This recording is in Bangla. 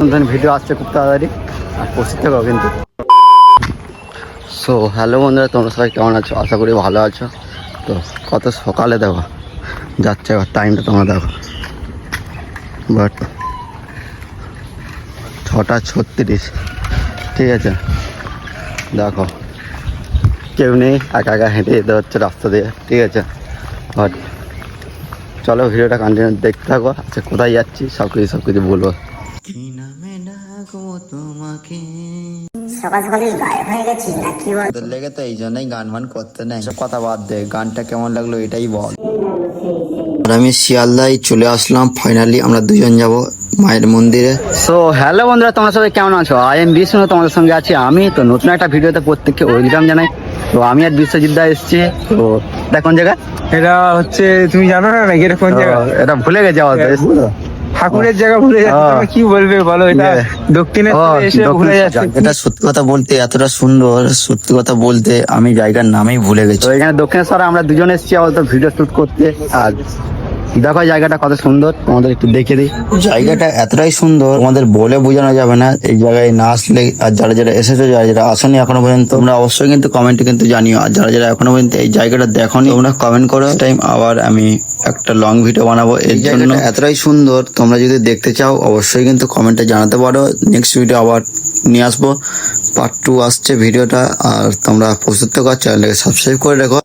ভিডিও আসছে খুব তাড়াতাড়ি, আর প্রস্তুত থাকো কিন্তু। সো হ্যালো বন্ধুরা, তোমরা সবাই কেমন আছো? আশা করি ভালো আছো। তো কত সকালে দেখো যাচ্ছে, টাইমটা তোমরা দেখো, বাট 6:36। ঠিক আছে, দেখো কেউ নেই, একা একা হেঁটে যেতে হচ্ছে রাস্তা দিয়ে। ঠিক আছে, বাট চলো ভিডিওটা কন্টিনিউ দেখতে থাকো। আচ্ছা কোথায় যাচ্ছি সব কিছু বলবো। কি নামে ডাকবো তোমাকে, সকাল সকালে গায়ে হয়ে গেছি নাকি বল? তোর লেগে তো এই জন্যই গান মান করতে নেই। সব কথা বাদ দে, গানটা কেমন লাগলো এটাই বল। আর আমি শিয়ালদায় চলে আসলাম ফাইনালি, আমরা দুজন যাব মায়ের মন্দিরে। সো হ্যালো বন্ধুরা, তোমরা সবাই কেমন আছো? আই এম বিষ্ণু, তোমাদের সঙ্গে আছি আমি। তো নতুন একটা ভিডিওতে প্রত্যেককে ওয়েলকাম জানাই। তো আমি আর বিশ্বজিৎ দা এসছি। তো এটা কোন জায়গা? এটা হচ্ছে তুমি জানো না নাকি এটা কোন জায়গা? এটা ভুলে গেছে আমার ঠাকুরের জায়গা ভুলে যাচ্ছে, তুমি কি বলবে বলো? এটা দক্ষিণে এসে ভুলে যাচ্ছে। এটা সত্যি কথা বলতে এতটা সুন্দর, সত্যি কথা বলতে আমি জায়গার নামেই ভুলে গেছি। তো এখানে দক্ষিণেশ্বরে আমরা দুজন এসেছি আপাতত ভিডিও শুট করতে। আর দেখো জায়গাটা কত সুন্দর, তোমাদের একটু দেখে দিই। জায়গাটা এতটাই সুন্দর তোমাদের বলে বোঝানো যাবে না। এই জায়গায় না আসলে, আর যারা যারা এসেছো, যারা যারা আসেনি এখনো পর্যন্ত, তোমরা অবশ্যই কিন্তু কমেন্টে কিন্তু জানিও। আর যারা যারা এখনো পর্যন্ত এই জায়গাটা দেখোনি, তোমরা কমেন্ট করো। টাইম আবার আমি একটা লং ভিডিও বানাবো এই জন্য। এতটাই সুন্দর, তোমরা যদি দেখতে চাও অবশ্যই কিন্তু কমেন্টে জানাতে পারো। নেক্সট ভিডিও আবার নিয়ে আসবো, পার্ট 2 আসছে ভিডিওটা। আর তোমরা প্রস্তুত থাকো, চ্যানেলটাকে সাবস্ক্রাইব করে রাখো।